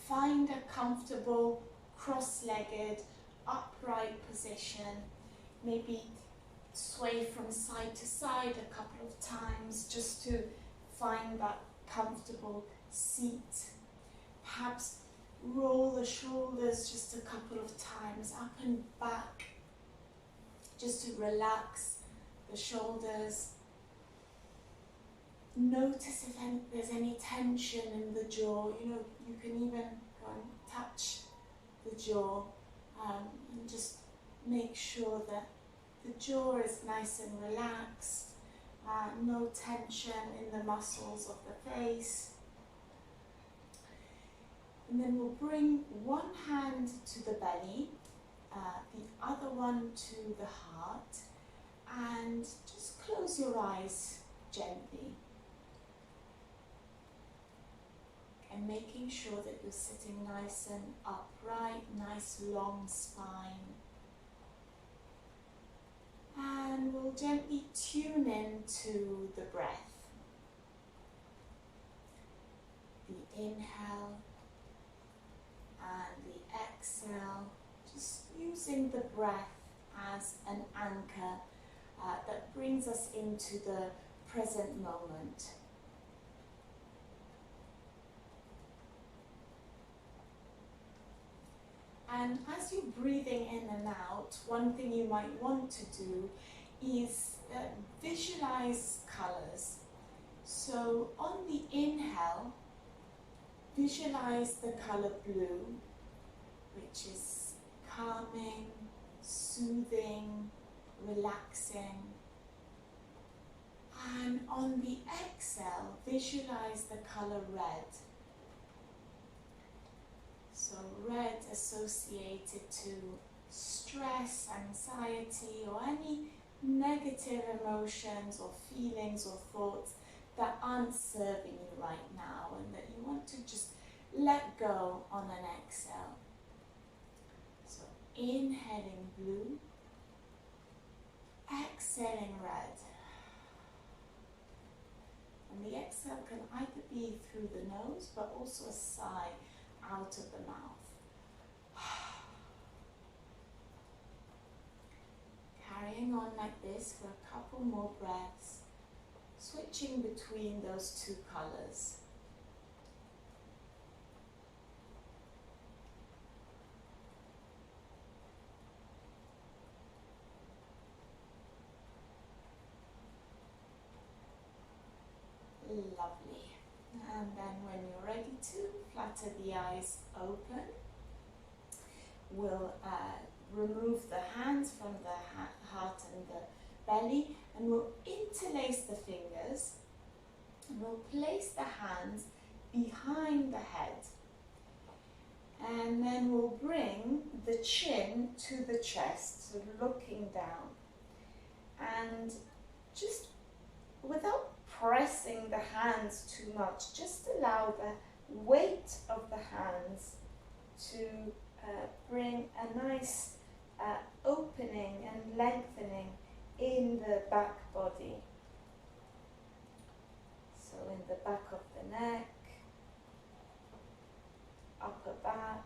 find a comfortable cross-legged upright position. Maybe sway from side to side a couple of times just to find that comfortable seat. Perhaps roll the shoulders just a couple of times up and back, just to relax the shoulders. Notice if there's any tension in the jaw. You can even go and touch the jaw and just make sure that the jaw is nice and relaxed, no tension in the muscles of the face. And then we'll bring one hand to the belly, the other one to the heart, and just close your eyes gently. And making sure that you're sitting nice and upright, nice long spine. And we'll gently tune in to the breath. The inhale and the exhale, just using the breath as an anchor that brings us into the present moment. And as you're breathing in and out, one thing you might want to do is visualize colors. So on the inhale, visualize the color blue, which is calming, soothing, relaxing. And on the exhale, visualize the color red. So red associated to stress, anxiety, or any negative emotions or feelings or thoughts that aren't serving you right now and that you want to just let go on an exhale. So inhaling blue, exhaling red. And the exhale can either be through the nose but also a sigh out of the mouth. Carrying on like this for a couple more breaths, switching between those two colors. Lovely. And then when you're ready to, flutter the eyes open. We'll remove the hands from the heart and the belly, and we'll interlace the fingers. And we'll place the hands behind the head. And then we'll bring the chin to the chest, so looking down. And just without pressing the hands too much, just allow the weight of the hands to bring a nice opening and lengthening in the back body. So in the back of the neck, upper back,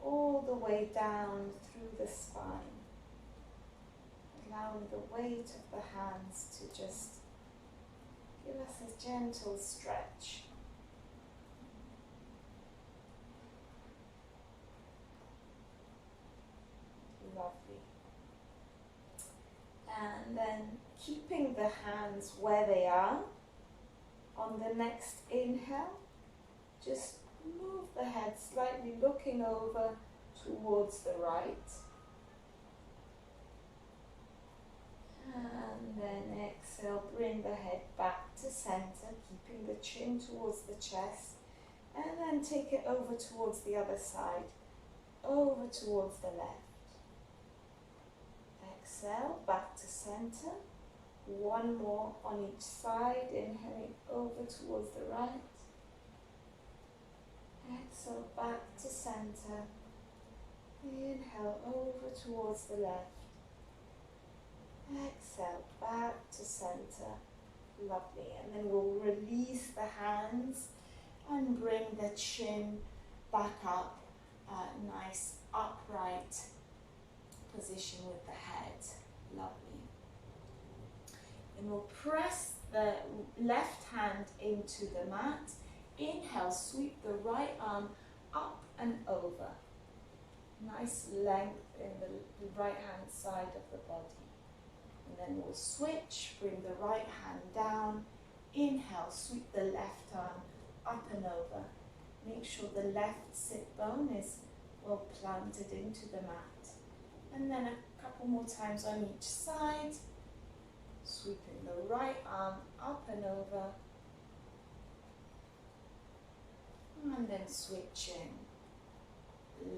all the way down through the spine. Allowing the weight of the hands to just give us a gentle stretch. Lovely. And then keeping the hands where they are, on the next inhale, just move the head slightly looking over towards the right. And then exhale, bring the head back to center, keeping the chin towards the chest. And then take it over towards the other side, over towards the left. Exhale, back to center. One more on each side, inhaling over towards the right. Exhale, back to center. Inhale over towards the left. Exhale, back to center. Lovely. And then we'll release the hands and bring the chin back up, nice upright position with the head. Lovely. And we'll press the left hand into the mat. Inhale, sweep the right arm up and over. Nice length in the right hand side of the body. And then we'll switch, bring the right hand down. Inhale, sweep the left arm up and over. Make sure the left sit bone is well planted into the mat. And then a couple more times on each side. Sweeping the right arm up and over. And then switching.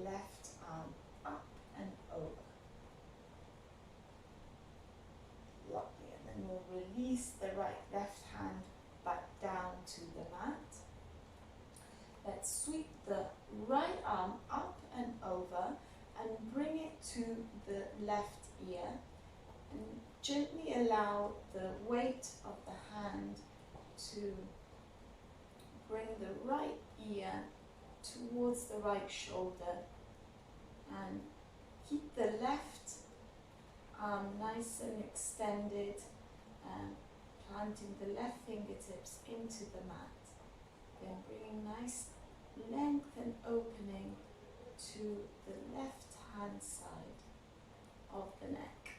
Left arm up and over. Lovely. And then we'll release the left hand back down to the mat. Let's sweep the right arm up and over and bring it to the left ear. And gently allow the weight of the hand to bring the right ear towards the right shoulder, and keep the left arm nice and extended, planting the left fingertips into the mat. Then bringing nice length and opening to the left hand side of the neck.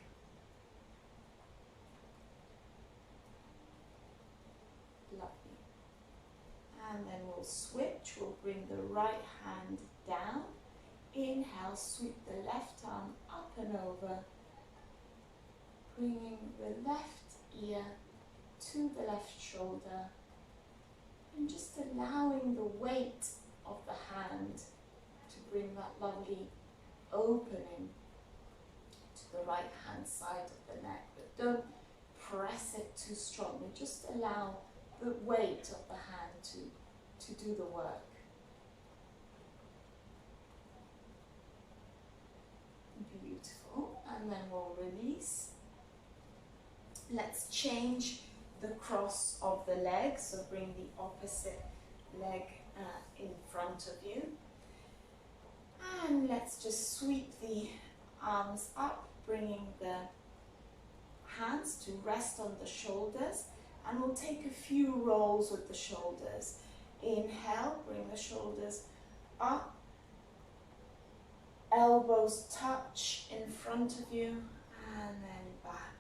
Lovely. And then we'll switch. We'll bring the right hand down. Inhale, sweep the left arm up and over, bringing the left ear to the left shoulder, and just allowing the weight of the hand to bring that lovely opening to the right hand side of the neck. But don't press it too strongly, just allow the weight of the hand to do the work. Beautiful. And then we'll release. Let's change the cross of the leg, so bring the opposite leg in front of you. And let's just sweep the arms up, bringing the hands to rest on the shoulders. And we'll take a few rolls with the shoulders. Inhale, bring the shoulders up. Elbows touch in front of you, and then back.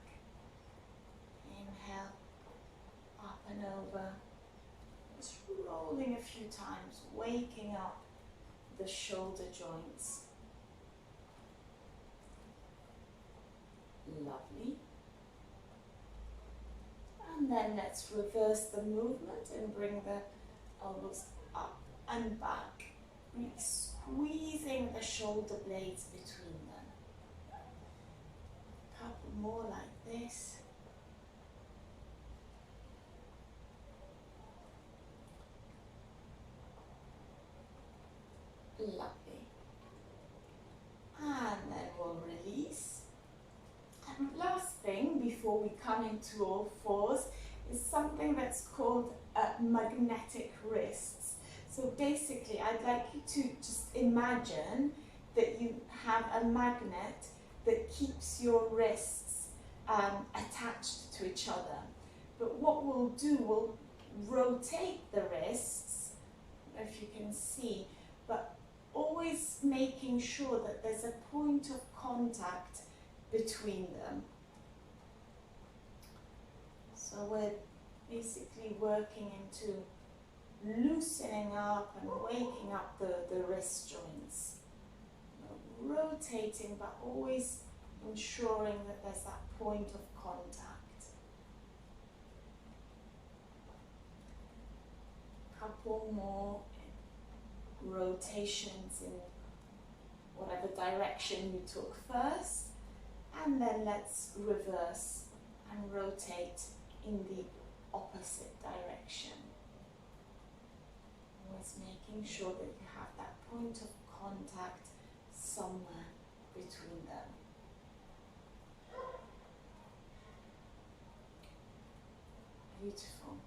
Inhale, up and over. Just rolling a few times, waking up the shoulder joints. Lovely. And then let's reverse the movement and bring the elbows up and back. Really squeezing the shoulder blades between them. A couple more like this. Lovely. And then we'll release. And last thing before we come into all fours is something that's called magnetic wrists. So basically, I'd like you to just imagine that you have a magnet that keeps your wrists attached to each other. But what we'll do, we'll rotate the wrists, I don't know if you can see, but always making sure that there's a point of contact between them. So we're basically working into loosening up and waking up the wrist joints. Rotating, but always ensuring that there's that point of contact. Couple more rotations in whatever direction you took first, and then let's reverse and rotate in the opposite direction. Always making sure that you have that point of contact somewhere between them. Beautiful.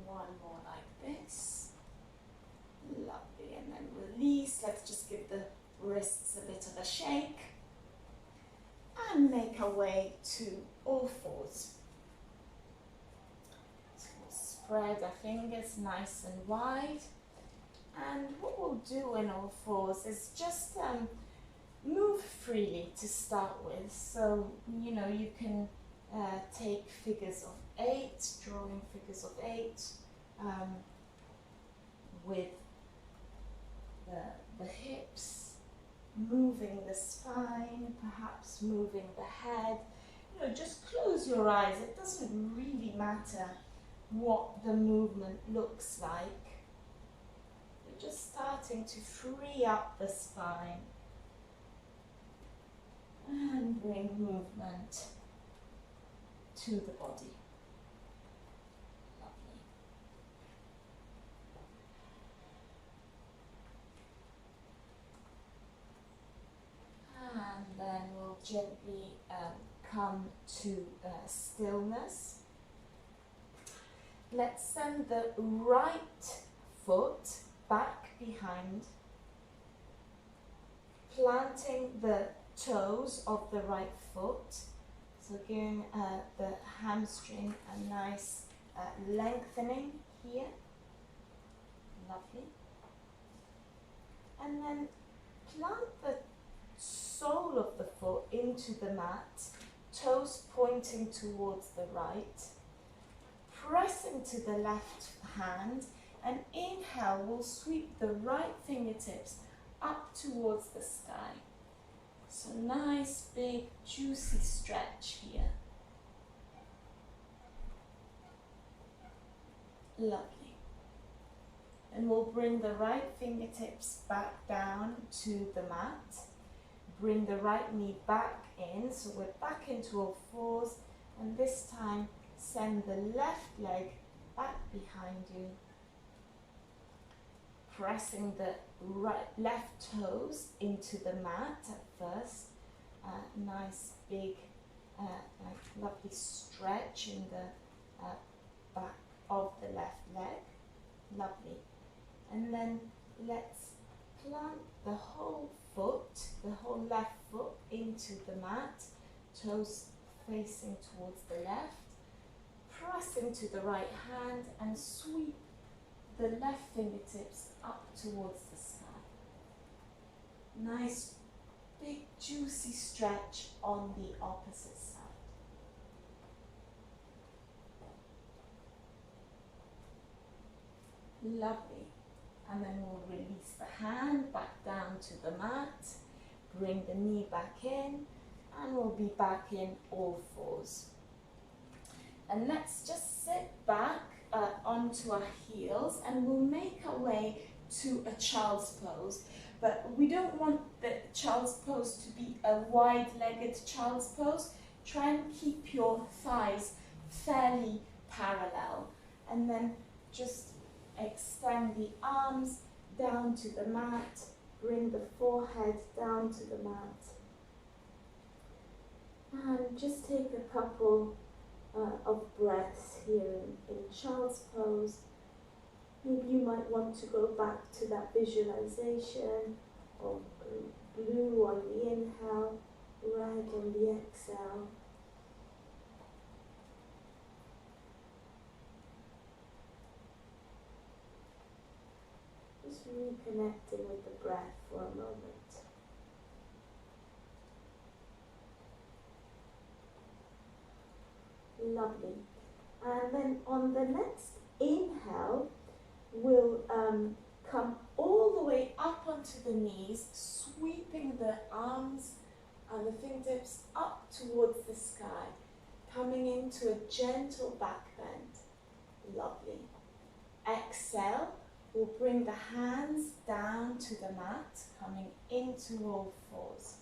One more like this. way to all fours. So we'll spread our fingers nice and wide. And what we'll do in all fours is just move freely to start with. So, you know, you can take figures of 8, drawing figures of 8 with the hips, moving the spine, perhaps moving the head. You know, just close your eyes. It doesn't really matter what the movement looks like. You're just starting to free up the spine and bring movement to the body. Lovely. And then we'll gently come to stillness. Let's send the right foot back behind, planting the toes of the right foot, so giving the hamstring a nice lengthening here. Lovely. And then plant the sole of the foot into the mat, toes pointing towards the right, pressing to the left hand, and inhale, we'll sweep the right fingertips up towards the sky. So nice, big, juicy stretch here. Lovely. And we'll bring the right fingertips back down to the mat. Bring the right knee back in, so we're back into all fours. And this time, send the left leg back behind you. Pressing the left toes into the mat at first. Nice big, lovely stretch in the back of the left leg. Lovely. And then let's plant the whole foot, the whole left foot into the mat. Toes facing towards the left. Pressing to the right hand and sweep the left fingertips up towards the sky. Nice, big, juicy stretch on the opposite side. Lovely. And then we'll release the hand back down to the mat. Bring the knee back in, and we'll be back in all fours. And let's just sit back onto our heels, and we'll make our way to a child's pose. But we don't want the child's pose to be a wide-legged child's pose. Try and keep your thighs fairly parallel, and then just extend the arms down to the mat. Bring the forehead down to the mat, and just take a couple of breaths here in child's pose. Maybe you might want to go back to that visualization of blue on the inhale, red on the exhale. Just reconnecting with the breath for a moment. Lovely. And then on the next inhale, we'll come all the way up onto the knees, sweeping the arms and the fingertips up towards the sky, coming into a gentle back bend. Lovely. Exhale, we'll bring the hands down to the mat, coming into all fours.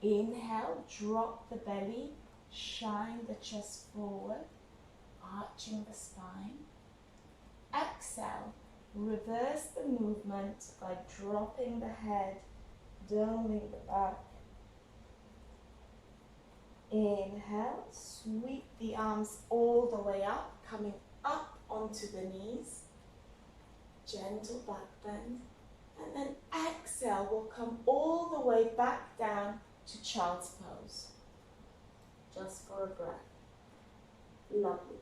Inhale, drop the belly, shine the chest forward, arching the spine. Exhale, reverse the movement by dropping the head, doming the back. Inhale, sweep the arms all the way up, coming up onto the knees. Gentle back bend. And then exhale, we'll come all the way back down to child's pose. just for a breath. Lovely.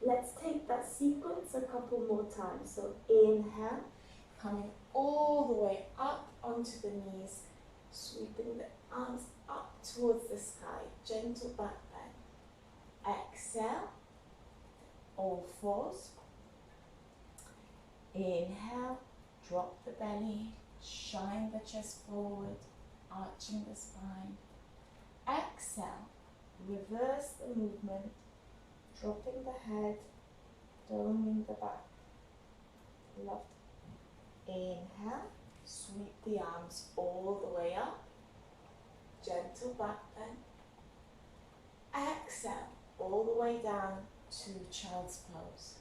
Let's take that sequence a couple more times. So inhale, coming all the way up onto the knees, sweeping the arms up towards the sky, gentle back bend. Exhale, all fours. Inhale, drop the belly, shine the chest forward, arching the spine. Exhale, reverse the movement, dropping the head, doming the back. Lovely. Inhale, sweep the arms all the way up, gentle back bend. Exhale, all the way down to child's pose.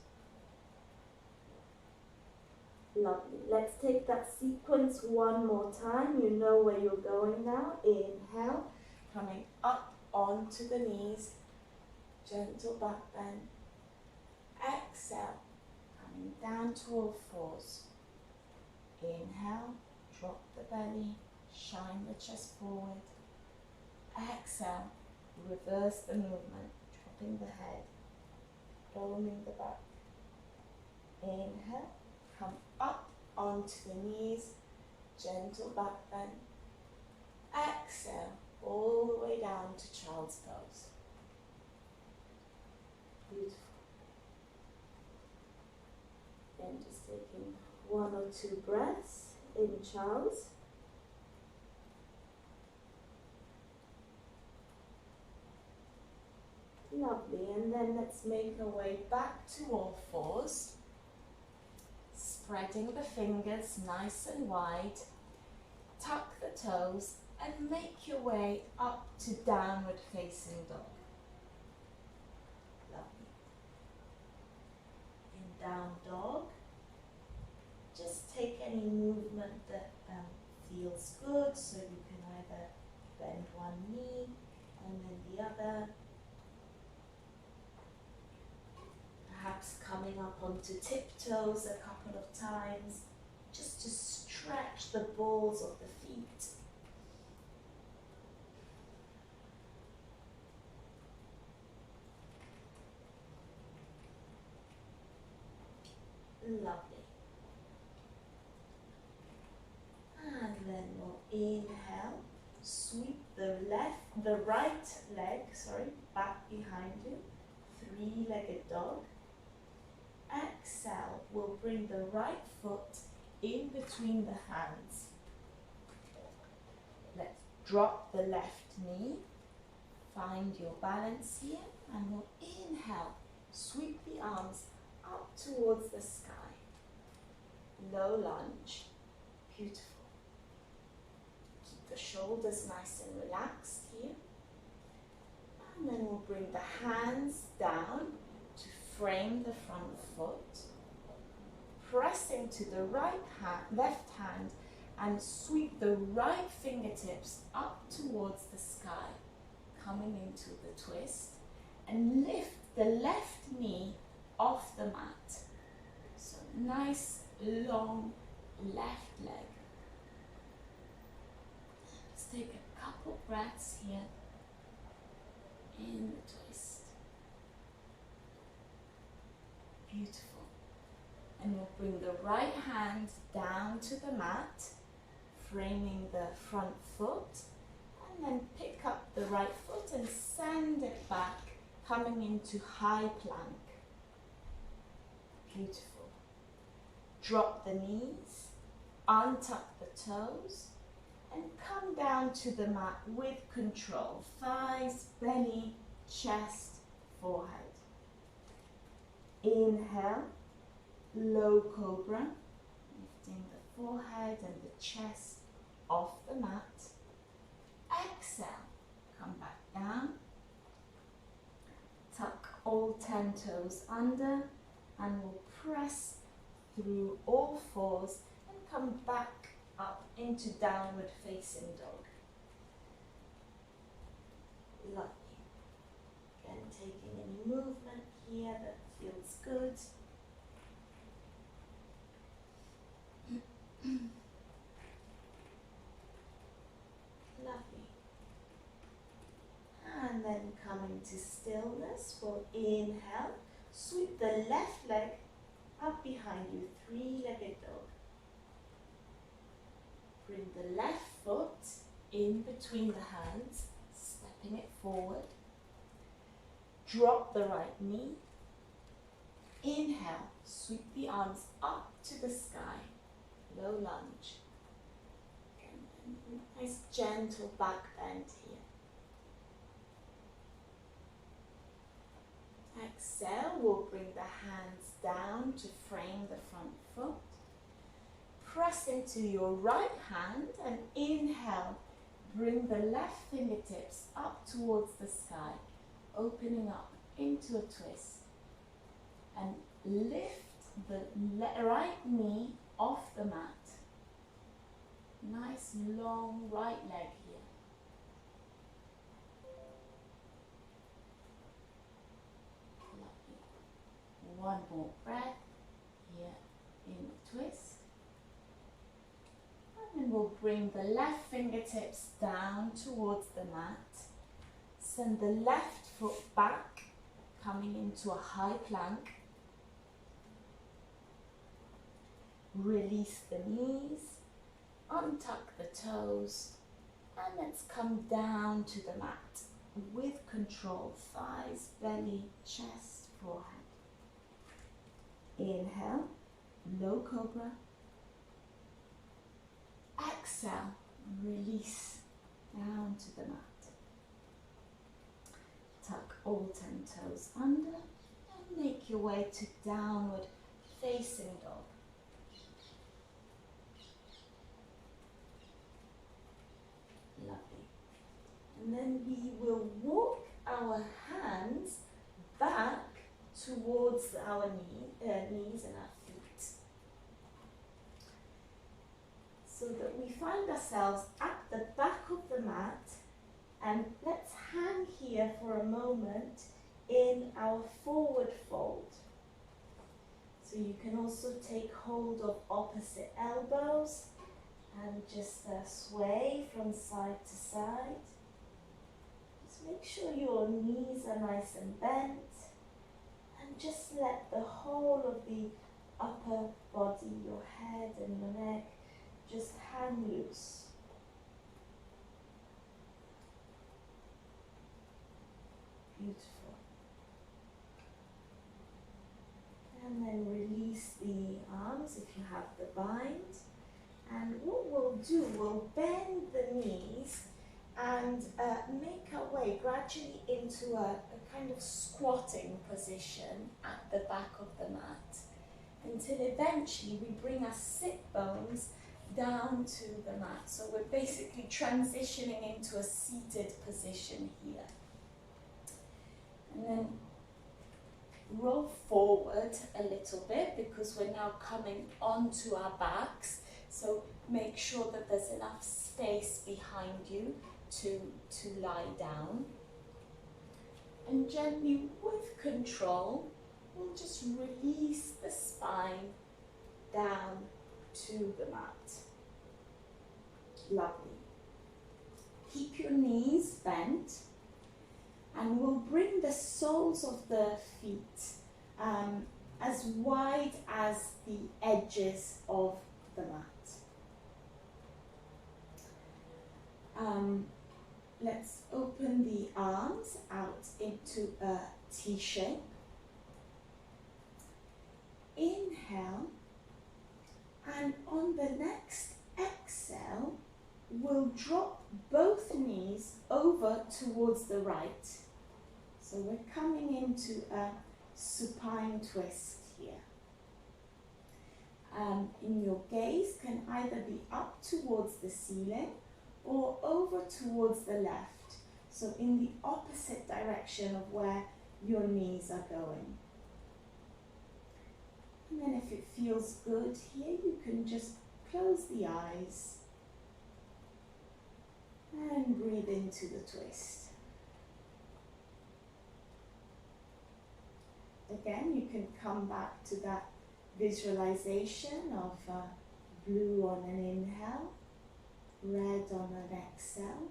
Lovely. Let's take that sequence one more time. You know where you're going now. Inhale, coming up onto the knees, gentle back bend. Exhale, coming down to all fours. Inhale, drop the belly, shine the chest forward. Exhale, reverse the movement, dropping the head, doming the back. Inhale, come up onto the knees, gentle back bend. Exhale, all the way down to child's pose. Beautiful. Then just taking one or two breaths in child's. Lovely, and then let's make our way back to all fours. Spreading the fingers nice and wide, tuck the toes and make your way up to downward facing dog. Lovely. In down dog, just take any movement that feels good, so you can either bend one knee and then the other. Perhaps coming up onto tiptoes a couple of times, just to stretch the balls of the feet. Lovely. And then we'll inhale, sweep the right leg, back behind you, three-legged dog. Exhale, we'll bring the right foot in between the hands. Let's drop the left knee. Find your balance here and we'll inhale, sweep the arms up towards the sky. Low lunge. Beautiful. Keep the shoulders nice and relaxed here. And then we'll bring the hands down to frame the front foot, pressing to the left hand and sweep the right fingertips up towards the sky, coming into the twist, and lift the left knee off the mat. So nice long left leg. Let's take a couple breaths here in the twist. Beautiful. And we'll bring the right hand down to the mat, framing the front foot, and then pick up the right foot and send it back, coming into high plank. Beautiful. Drop the knees, untuck the toes, and come down to the mat with control. Thighs, belly, chest, forehead. Inhale, low cobra, lifting the forehead and the chest off the mat. Exhale, come back down. Tuck all 10 toes under and we'll press through all fours and come back up into downward facing dog. Lovely. Again, taking any movement here that feels good. Lovely. And then coming into stillness. We'll inhale, sweep the left leg up behind you, three-legged dog. Bring the left foot in between the hands, stepping it forward. Drop the right knee. Inhale, sweep the arms up to the sky, low lunge. Nice gentle back bend here. Exhale, we'll bring the hands down to frame the front foot. Press into your right hand and inhale, bring the left fingertips up towards the sky, opening up into a twist. And lift the right knee off the mat. Nice long right leg here. Lovely. One more breath here in the twist. And then we'll bring the left fingertips down towards the mat. Send the left foot back, coming into a high plank. Release the knees, untuck the toes, and let's come down to the mat with control. Thighs, belly, chest, forehead. Inhale, low cobra. Exhale, release down to the mat. Tuck all 10 toes under and make your way to downward facing dog. Lovely. And then we will walk our hands back towards our knees and our feet. So that we find ourselves at the back of the mat, and let's hang here for a moment in our forward fold. So you can also take hold of opposite elbows and just sway from side to side. Just make sure your knees are nice and bent, and just let the whole of the upper body, your head and your neck, just hang loose. Beautiful. And then release the arms if you have the bind. And what we'll do, we'll bend the knees and make our way gradually into a kind of squatting position at the back of the mat, until eventually we bring our sit bones down to the mat. So we're basically transitioning into a seated position here. And then roll forward a little bit, because we're now coming onto our backs. So make sure that there's enough space behind you to lie down. And gently, with control, we'll just release the spine down to the mat. Lovely. Keep your knees bent, and we'll bring the soles of the feet as wide as the edges of the mat. Let's open the arms out into a T shape. Inhale, and on the next exhale, we'll drop both knees over towards the right. So we're coming into a supine twist here. In your gaze can either be up towards the ceiling or over towards the left, so in the opposite direction of where your knees are going. And then if it feels good here, you can just close the eyes and breathe into the twist. Again, you can come back to that visualization of blue on an inhale, red on an exhale.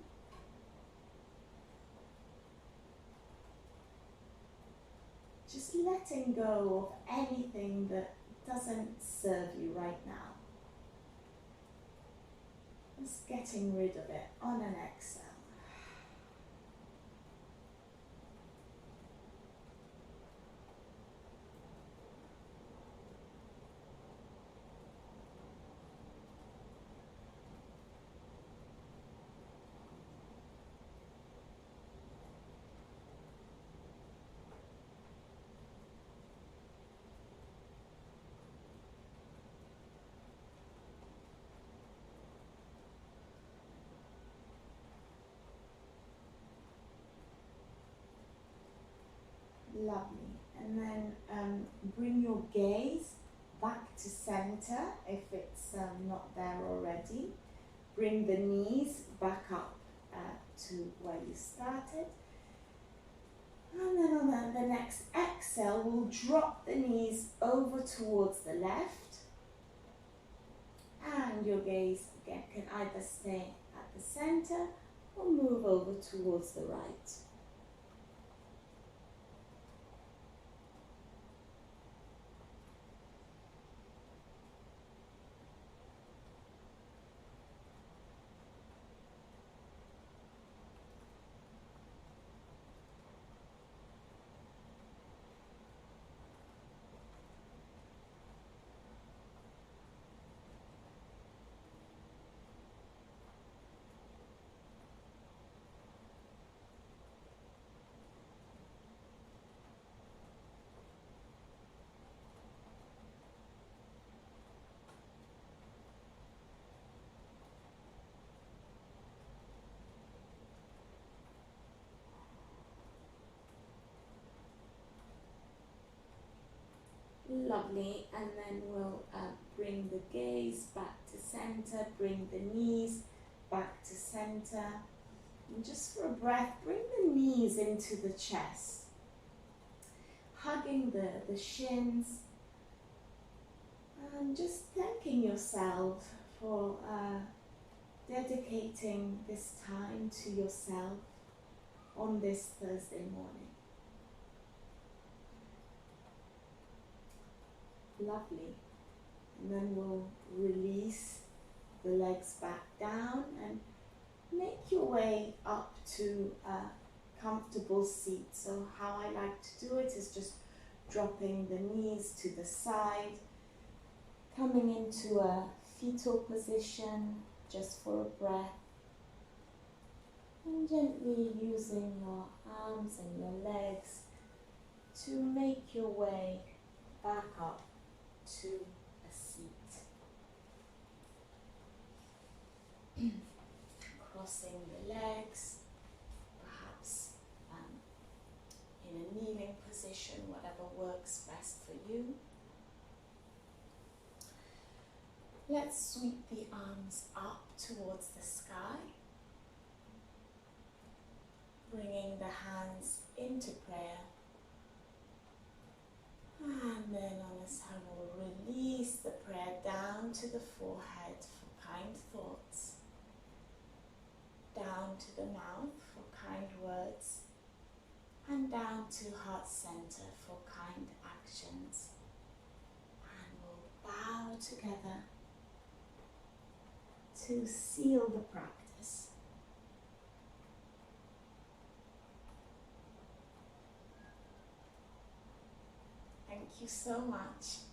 Just letting go of anything that doesn't serve you right now. Just getting rid of it on an exhale. Lovely. And then bring your gaze back to center if it's not there already. Bring the knees back up to where you started. And then on the next exhale, we'll drop the knees over towards the left. And your gaze again can either stay at the center or move over towards the right. Lovely, and then we'll bring the gaze back to center, bring the knees back to center. And just for a breath, bring the knees into the chest, hugging the shins, and just thanking yourself for dedicating this time to yourself on this Thursday morning. Lovely. And then we'll release the legs back down and make your way up to a comfortable seat. So how I like to do it is just dropping the knees to the side, coming into a fetal position just for a breath, and gently using your arms and your legs to make your way back up to a seat. Crossing the legs, perhaps in a kneeling position, whatever works best for you. Let's sweep the arms up towards the sky, bringing the hands into prayer. And then on exhale, we'll release the prayer down to the forehead for kind thoughts, down to the mouth for kind words, and down to heart center for kind actions. And we'll bow together to seal the practice. Thank you so much.